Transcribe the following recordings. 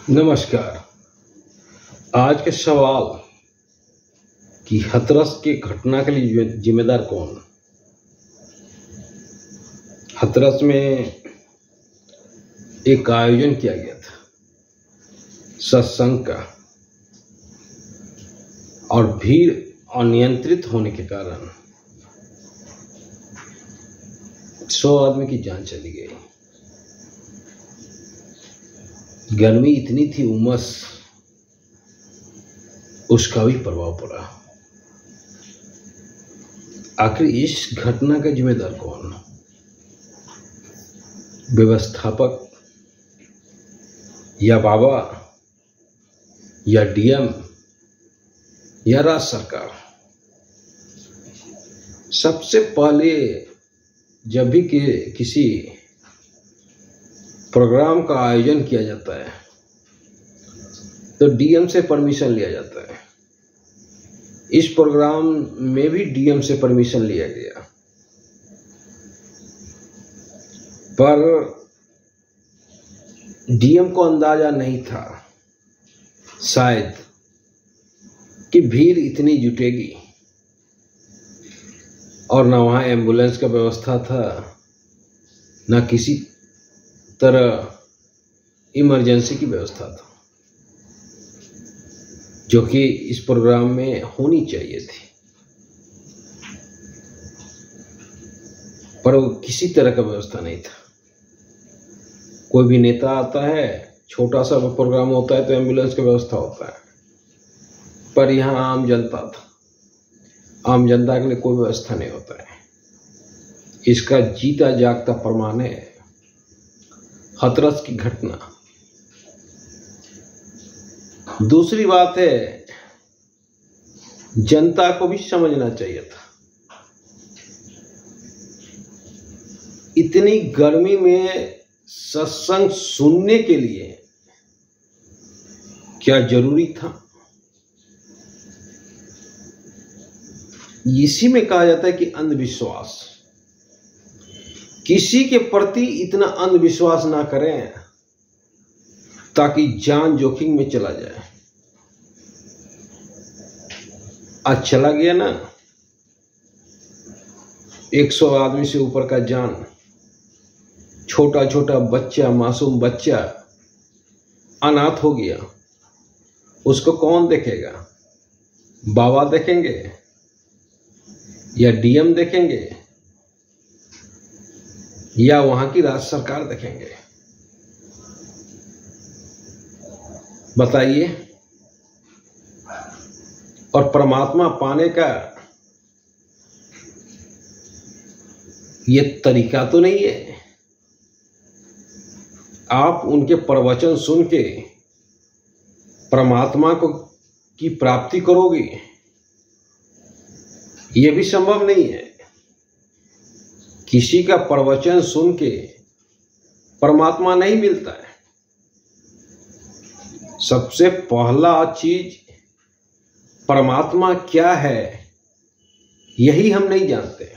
नमस्कार। आज के सवाल कि हाथरस की घटना के लिए जिम्मेदार कौन। हाथरस में एक आयोजन किया गया था सत्संग का, और भीड़ अनियंत्रित होने के कारण 100 आदमी की जान चली गई। गर्मी इतनी थी, उमस, उसका भी प्रभाव पड़ा। आखिर इस घटना का जिम्मेदार कौन? व्यवस्थापक या बाबा या डीएम या राज्य सरकार? सबसे पहले जब भी किसी प्रोग्राम का आयोजन किया जाता है तो डीएम से परमिशन लिया जाता है। इस प्रोग्राम में भी डीएम से परमिशन लिया गया, पर डीएम को अंदाजा नहीं था शायद कि भीड़ इतनी जुटेगी, और ना वहाँ एम्बुलेंस का व्यवस्था था, ना किसी तरह इमरजेंसी की व्यवस्था था जो कि इस प्रोग्राम में होनी चाहिए थी, पर वो किसी तरह का व्यवस्था नहीं था। कोई भी नेता आता है, छोटा सा प्रोग्राम होता है तो एम्बुलेंस की व्यवस्था होता है, पर यहाँ आम जनता था। आम जनता के लिए कोई व्यवस्था नहीं होता है। इसका जीता जागता प्रमाण है हाथरस की घटना। दूसरी बात है, जनता को भी समझना चाहिए था। इतनी गर्मी में सत्संग सुनने के लिए क्या जरूरी था? इसी में कहा जाता है कि अंधविश्वास। किसी के प्रति इतना अंधविश्वास ना करें ताकि जान जोखिम में चला जाए। आज चला गया ना 100 आदमी से ऊपर का जान। छोटा छोटा बच्चा, मासूम बच्चा अनाथ हो गया। उसको कौन देखेगा? बाबा देखेंगे या डीएम देखेंगे या वहां की राज्य सरकार देखेंगे? बताइए। और परमात्मा पाने का ये तरीका तो नहीं है आप उनके प्रवचन सुन के परमात्मा को की प्राप्ति करोगे। यह भी संभव नहीं है। किसी का प्रवचन सुन के परमात्मा नहीं मिलता है। सबसे पहला चीज परमात्मा क्या है यही हम नहीं जानते।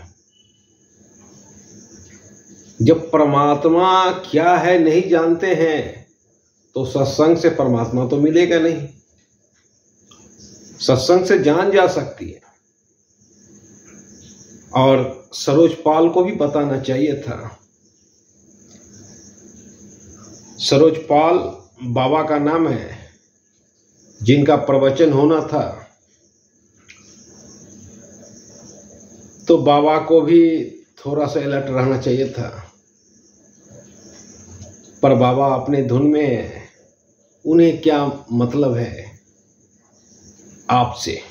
जब परमात्मा क्या है नहीं जानते हैं तो सत्संग से परमात्मा तो मिलेगा नहीं। सत्संग से जान जा सकती है, और सरोज पाल को भी बताना चाहिए था। सरोज पाल बाबा का नाम है, जिनका प्रवचन होना था, तो बाबा को भी थोड़ा सा अलर्ट रहना चाहिए था। पर बाबा अपने धुन में, उन्हें क्या मतलब है आपसे?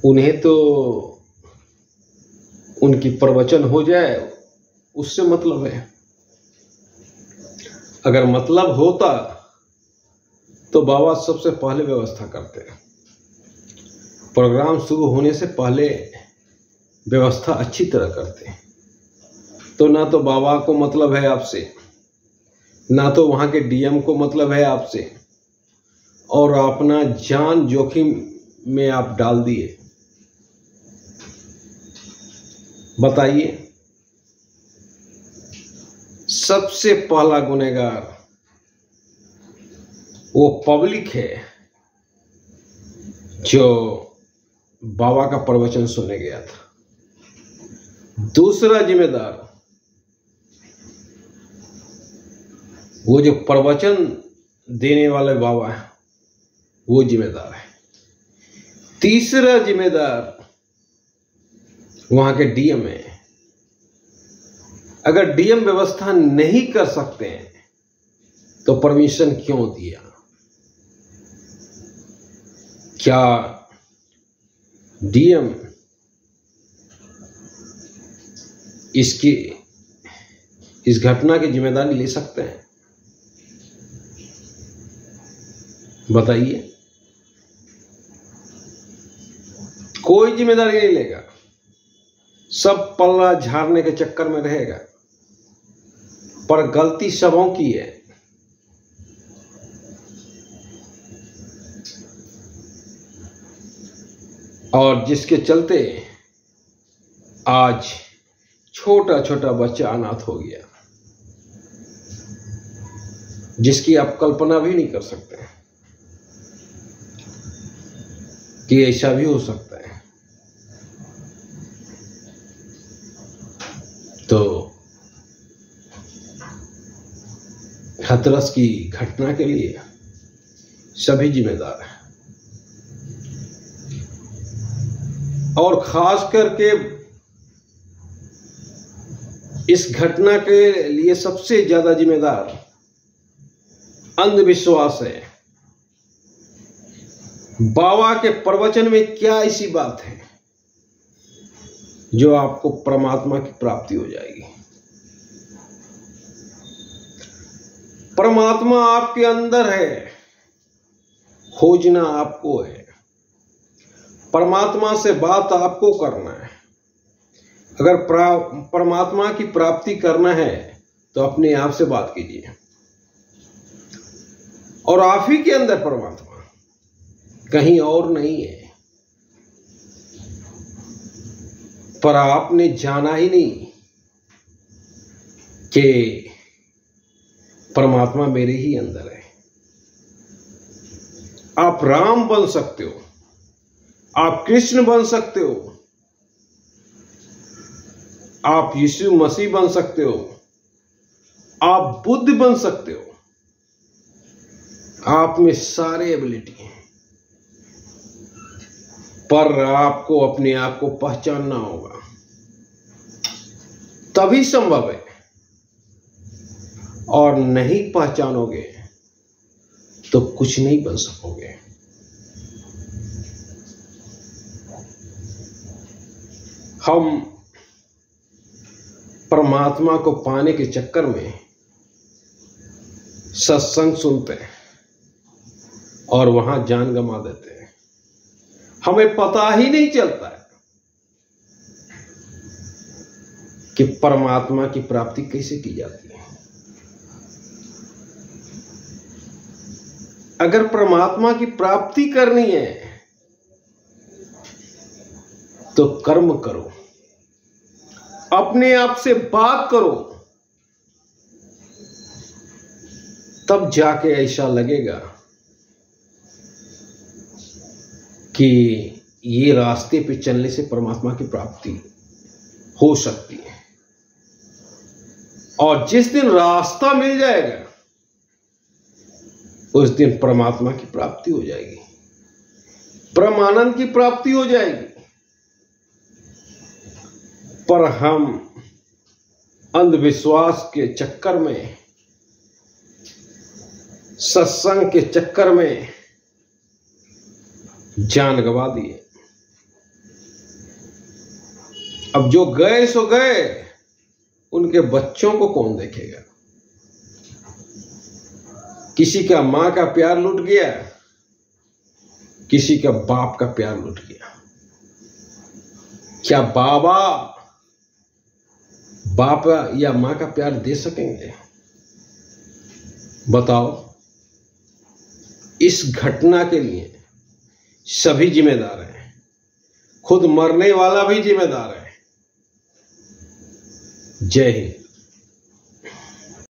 उन्हें तो उनकी प्रवचन हो जाए उससे मतलब है। अगर मतलब होता तो बाबा सबसे पहले व्यवस्था करते। प्रोग्राम शुरू होने से पहले व्यवस्था अच्छी तरह करते। तो ना तो बाबा को मतलब है आपसे, ना तो वहां के डीएम को मतलब है आपसे, और अपना जान जोखिम में आप डाल दिए। बताइए, सबसे पहला गुनहगार वो पब्लिक है जो बाबा का प्रवचन सुनने गया था। दूसरा जिम्मेदार वो जो प्रवचन देने वाले बाबा है, वो जिम्मेदार है। तीसरा जिम्मेदार वहां के डीएम है। अगर डीएम व्यवस्था नहीं कर सकते हैं तो परमिशन क्यों दिया? क्या डीएम इस घटना की जिम्मेदारी ले सकते हैं? बताइए। कोई जिम्मेदारी नहीं लेगा, सब पल्ला झाड़ने के चक्कर में रहेगा। पर गलती सबों की है। और जिसके चलते आज छोटा छोटा बच्चा अनाथ हो गया, जिसकी आप कल्पना भी नहीं कर सकते कि ऐसा भी हो सकता है। तो हाथरस की घटना के लिए सभी जिम्मेदार हैं, और खास करके इस घटना के लिए सबसे ज्यादा जिम्मेदार अंधविश्वास है। बाबा के प्रवचन में क्या ऐसी बात है जो आपको परमात्मा की प्राप्ति हो जाएगी? परमात्मा आपके अंदर है, खोजना आपको है। परमात्मा से बात आपको करना है। अगर परमात्मा की प्राप्ति करना है तो अपने आप से बात कीजिए, और आप ही के अंदर परमात्मा, कहीं और नहीं है। पर आपने जाना ही नहीं कि परमात्मा मेरे ही अंदर है। आप राम बन सकते हो, आप कृष्ण बन सकते हो, आप यीशु मसीह बन सकते हो, आप बुद्ध बन सकते हो। आप में सारे एबिलिटी हैं, पर आपको अपने आप को पहचानना होगा, तभी संभव है। और नहीं पहचानोगे तो कुछ नहीं बन सकोगे। हम परमात्मा को पाने के चक्कर में सत्संग सुनते हैं और वहां जान गंवा देते हैं। हमें पता ही नहीं चलता है कि परमात्मा की प्राप्ति कैसे की जाती है। अगर परमात्मा की प्राप्ति करनी है तो कर्म करो, अपने आप से बात करो, तब जाके ऐसा लगेगा कि ये रास्ते पे चलने से परमात्मा की प्राप्ति हो सकती है। और जिस दिन रास्ता मिल जाएगा उस दिन परमात्मा की प्राप्ति हो जाएगी, परमानंद की प्राप्ति हो जाएगी। पर हम अंधविश्वास के चक्कर में, सत्संग के चक्कर में जान गंवा दिए। अब जो गए सो गए, उनके बच्चों को कौन देखेगा? किसी का मां का प्यार लूट गया, किसी का बाप का प्यार लूट गया। क्या बाबा बाप या मां का प्यार दे सकेंगे? बताओ। इस घटना के लिए सभी जिम्मेदार हैं, खुद मरने वाला भी जिम्मेदार है। जय हिंद।